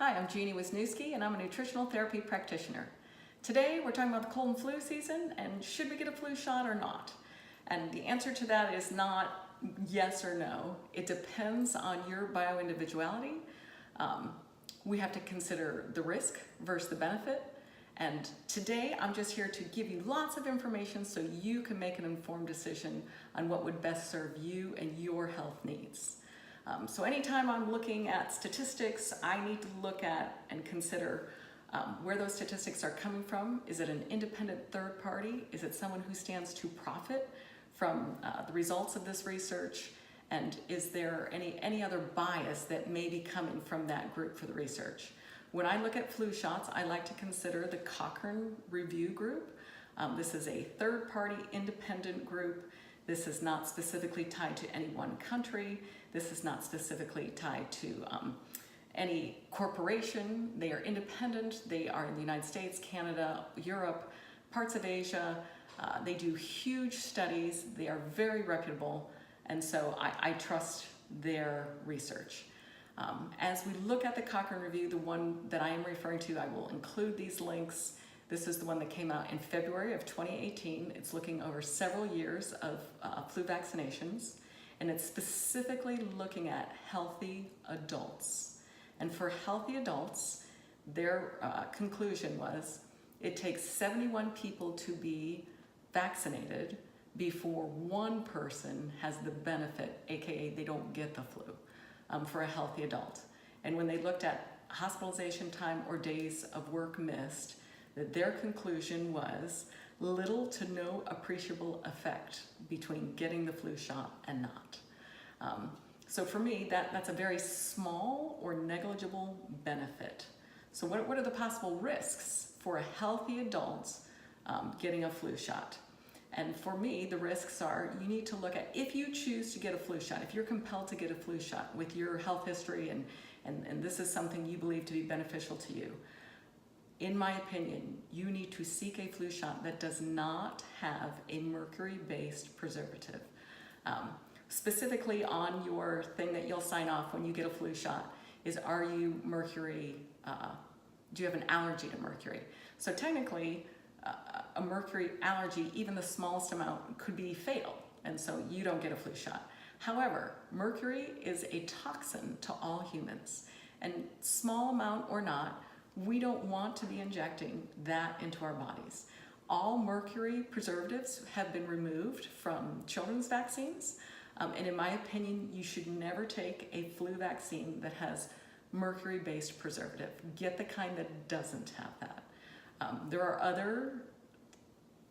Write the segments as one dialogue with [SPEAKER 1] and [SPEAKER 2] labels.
[SPEAKER 1] Hi, I'm Jeanne Wisniewski and I'm a nutritional therapy practitioner. Today we're talking about the cold and flu season and should we get a flu shot or not? And the answer to that is not yes or no. It depends on your bioindividuality. We have to consider the risk versus the benefit. And today I'm just here to give you lots of information so you can make an informed decision on what would best serve you and your health needs. So anytime I'm looking at statistics, I need to look at and consider where those statistics are coming from. Is it an independent third party? Is it someone who stands to profit from the results of this research? And is there any other bias that may be coming from that group for the research? When I look at flu shots, I like to consider the Cochrane review group. This is a third party independent group. This is not specifically tied to any one country. This is not specifically tied to any corporation. They are independent. They are in the United States, Canada, Europe, parts of Asia. They do huge studies. They are very reputable. And so I trust their research. As we look at the Cochrane review, the one that I am referring to, I will include these links. This is the one that came out in February of 2018. It's looking over several years of flu vaccinations, and it's specifically looking at healthy adults. And for healthy adults, their conclusion was it takes 71 people to be vaccinated before one person has the benefit, aka they don't get the flu, for a healthy adult. And when they looked at hospitalization time or days of work missed, that their conclusion was little to no appreciable effect between getting the flu shot and not. So for me, that's a very small or negligible benefit. So what are the possible risks for a healthy adult getting a flu shot? And for me, the risks are you need to look at, if you choose to get a flu shot, if you're compelled to get a flu shot with your health history and this is something you believe to be beneficial to you, in my opinion, you need to seek a flu shot that does not have a mercury-based preservative. Specifically on your thing that you'll sign off when you get a flu shot is, are you mercury, do you have an allergy to mercury? So technically, a mercury allergy, even the smallest amount, could be fatal, and so you don't get a flu shot. However, mercury is a toxin to all humans, and small amount or not, we don't want to be injecting that into our bodies. All mercury preservatives have been removed from children's vaccines, and in my opinion, you should never take a flu vaccine that has mercury-based preservative. Get the kind that doesn't have that. There are other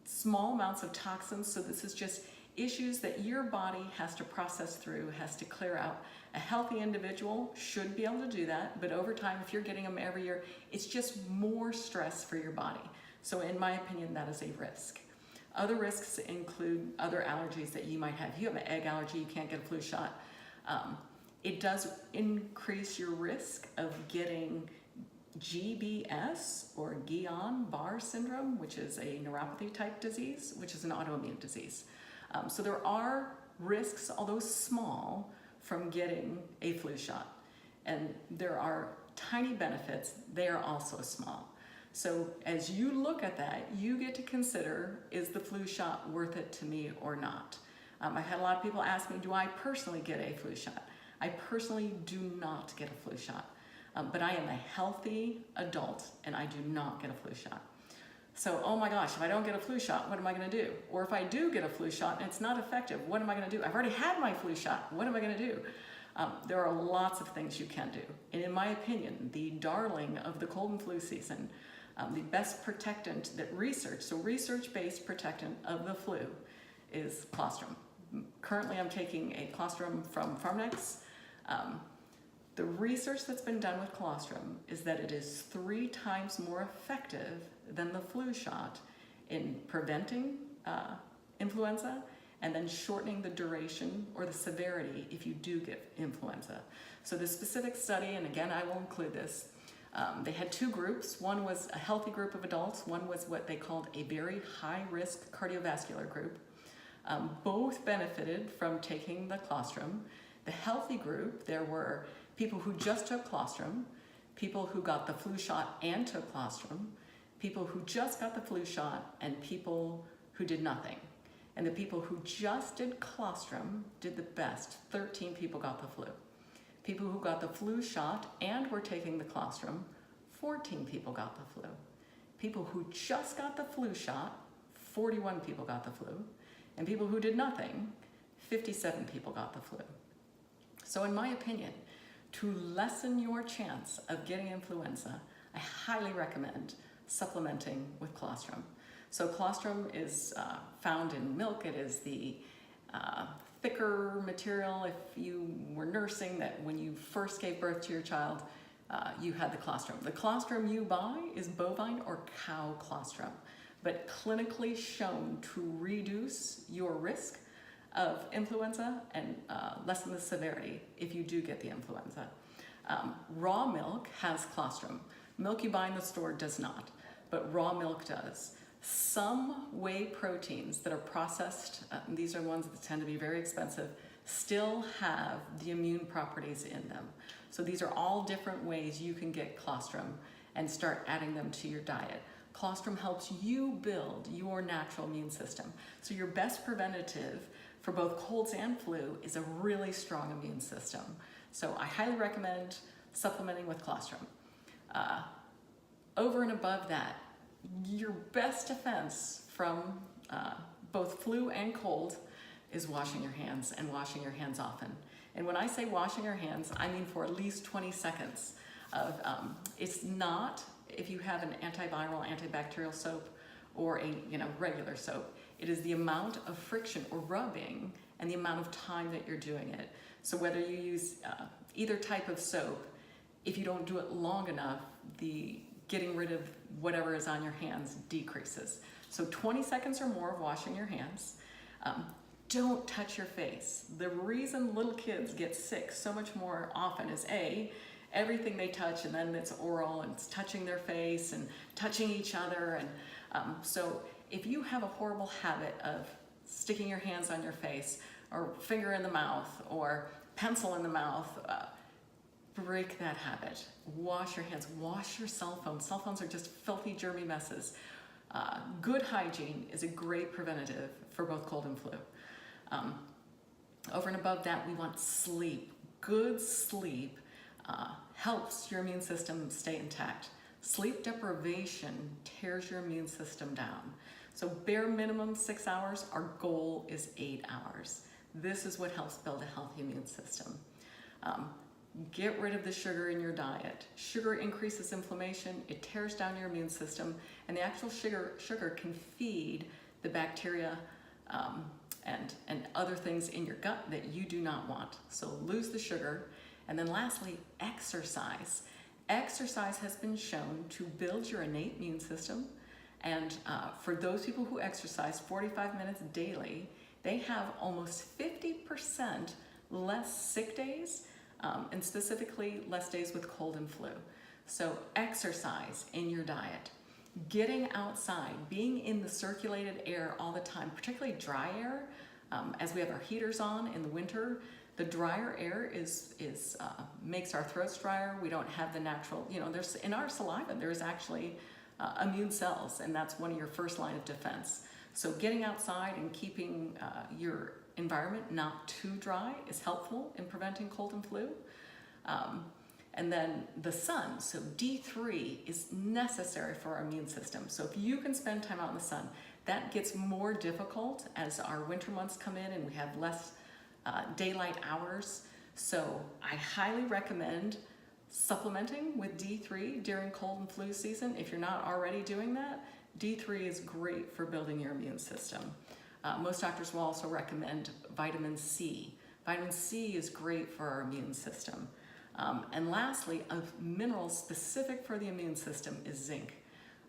[SPEAKER 1] small amounts of toxins, so this is just issues that your body has to process through, has to clear out. A healthy individual should be able to do that, but over time, if you're getting them every year, it's just more stress for your body. So in my opinion, that is a risk. Other risks include other allergies that you might have. If you have an egg allergy, you can't get a flu shot. It does increase your risk of getting GBS or Guillain-Barré syndrome, which is a neuropathy type disease, which is an autoimmune disease. So there are risks, although small, from getting a flu shot. And there are tiny benefits, they are also small. So as you look at that, you get to consider, is the flu shot worth it to me or not? I've had a lot of people ask me, do I personally get a flu shot? I personally do not get a flu shot. But I am a healthy adult and I do not get a flu shot. So, oh my gosh, if I don't get a flu shot, what am I gonna do? Or if I do get a flu shot and it's not effective, what am I gonna do? I've already had my flu shot, what am I gonna do? There are lots of things you can do. And in my opinion, the darling of the cold and flu season, the best protectant that research-based protectant of the flu is colostrum. Currently, I'm taking a colostrum from Pharmanex. The research that's been done with colostrum is that it is 3 times more effective than the flu shot in preventing influenza and then shortening the duration or the severity if you do get influenza. So this specific study, and again, I will include this, they had 2 groups. One was a healthy group of adults. One was what they called a very high-risk cardiovascular group. Both benefited from taking the colostrum. The healthy group, there were people who just took colostrum, people who got the flu shot and took colostrum, people who just got the flu shot, and people who did nothing. And the people who just did colostrum did the best. 13 people got the flu. People who got the flu shot and were taking the colostrum, 14 people got the flu. People who just got the flu shot, 41 people got the flu. And people who did nothing, 57 people got the flu. So in my opinion, to lessen your chance of getting influenza, I highly recommend supplementing with colostrum. So colostrum is found in milk. It is the thicker material if you were nursing, that when you first gave birth to your child, you had the colostrum. The colostrum you buy is bovine or cow colostrum, but clinically shown to reduce your risk of influenza and lessen the severity if you do get the influenza. Raw milk has colostrum. Milk you buy in the store does not, but raw milk does. Some whey proteins that are processed, these are ones that tend to be very expensive, still have the immune properties in them. So these are all different ways you can get colostrum and start adding them to your diet. Colostrum helps you build your natural immune system. So your best preventative for both colds and flu is a really strong immune system. So I highly recommend supplementing with colostrum. Over and above that, your best defense from both flu and cold is washing your hands, and washing your hands often. And when I say washing your hands, I mean for at least 20 seconds. It's not if you have an antiviral, antibacterial soap or a regular soap. It is the amount of friction or rubbing and the amount of time that you're doing it. So whether you use either type of soap, if you don't do it long enough, the getting rid of whatever is on your hands decreases. So 20 seconds or more of washing your hands. Don't touch your face. The reason little kids get sick so much more often is everything they touch, and then it's oral and it's touching their face and touching each other. And so if you have a horrible habit of sticking your hands on your face or finger in the mouth or pencil in the mouth, break that habit. Wash your hands, wash your cell phone. Cell phones are just filthy, germy messes. Good hygiene is a great preventative for both cold and flu. Over and above that, we want sleep. Good sleep helps your immune system stay intact. Sleep deprivation tears your immune system down. So bare minimum 6 hours, our goal is 8 hours. This is what helps build a healthy immune system. Get rid of the sugar in your diet. Sugar increases inflammation, it tears down your immune system, and the actual sugar can feed the bacteria and other things in your gut that you do not want. So lose the sugar. And then lastly, exercise. Exercise has been shown to build your innate immune system. And for those people who exercise 45 minutes daily, they have almost 50% less sick days, and specifically less days with cold and flu. So exercise in your diet. Getting outside, being in the circulated air all the time, particularly dry air, as we have our heaters on in the winter, the drier air makes our throats drier. We don't have the natural, there's in our saliva, there's actually immune cells, and that's one of your first line of defense. So getting outside and keeping your environment not too dry is helpful in preventing cold and flu. And then the sun, so D3 is necessary for our immune system. So if you can spend time out in the sun, that gets more difficult as our winter months come in and we have less daylight hours. So I highly recommend supplementing with D3 during cold and flu season. If you're not already doing that, D3 is great for building your immune system. Most doctors will also recommend vitamin C. Vitamin C is great for our immune system. And lastly, a mineral specific for the immune system is zinc.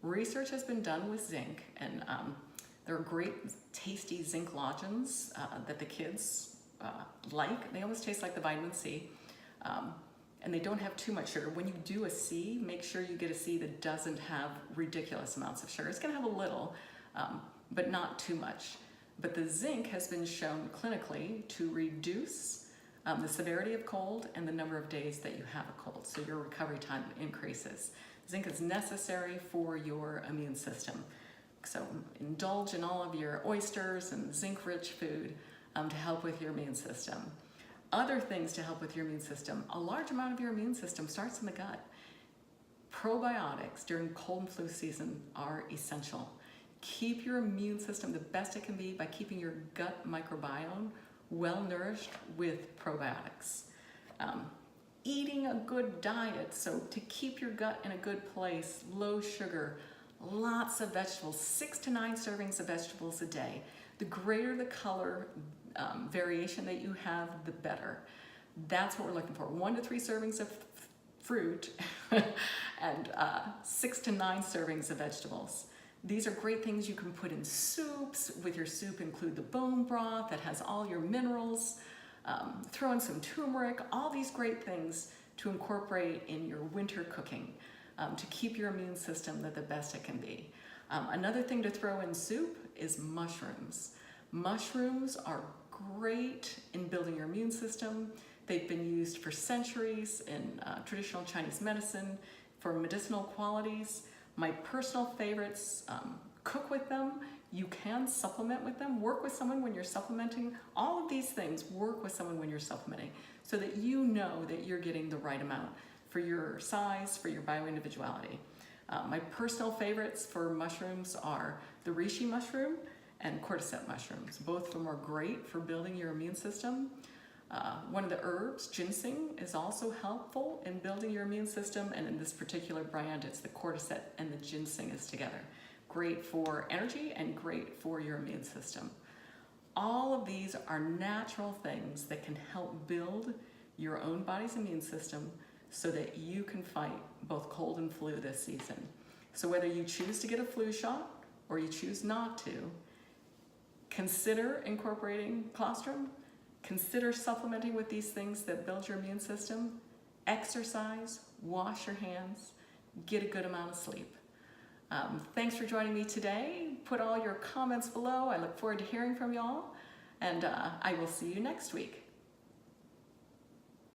[SPEAKER 1] Research has been done with zinc, and there are great tasty zinc lodgings that the kids like. They almost taste like the vitamin C, and they don't have too much sugar. When you do a C, make sure you get a C that doesn't have ridiculous amounts of sugar. It's gonna have a little, but not too much. But the zinc has been shown clinically to reduce the severity of cold and the number of days that you have a cold, so your recovery time increases. Zinc is necessary for your immune system. So indulge in all of your oysters and zinc-rich food to help with your immune system. Other things to help with your immune system, a large amount of your immune system starts in the gut. Probiotics during cold and flu season are essential. Keep your immune system the best it can be by keeping your gut microbiome well nourished with probiotics. Eating a good diet, so to keep your gut in a good place, low sugar, lots of vegetables, 6 to 9 servings of vegetables a day. The greater the color variation that you have, the better. That's what we're looking for. 1 to 3 servings of fruit and 6 to 9 servings of vegetables. These are great things you can put in soups. With your soup, include the bone broth that has all your minerals. Throw in some turmeric, all these great things to incorporate in your winter cooking to keep your immune system the best it can be. Another thing to throw in soup is mushrooms. Mushrooms are great in building your immune system. They've been used for centuries in traditional Chinese medicine for medicinal qualities. My personal favorites, cook with them. You can supplement with them. Work with someone when you're supplementing. All of these things, work with someone when you're supplementing so that you know that you're getting the right amount for your size, for your bioindividuality. My personal favorites for mushrooms are the reishi mushroom and cordyceps mushrooms. Both of them are great for building your immune system. One of the herbs, ginseng, is also helpful in building your immune system, and in this particular brand, it's the cordyceps and the ginseng is together. Great for energy and great for your immune system. All of these are natural things that can help build your own body's immune system so that you can fight both cold and flu this season. So whether you choose to get a flu shot or you choose not to, consider incorporating colostrum. Consider supplementing with these things that build your immune system. Exercise, wash your hands, get a good amount of sleep. Thanks for joining me today. Put all your comments below. I look forward to hearing from y'all, and I will see you next week.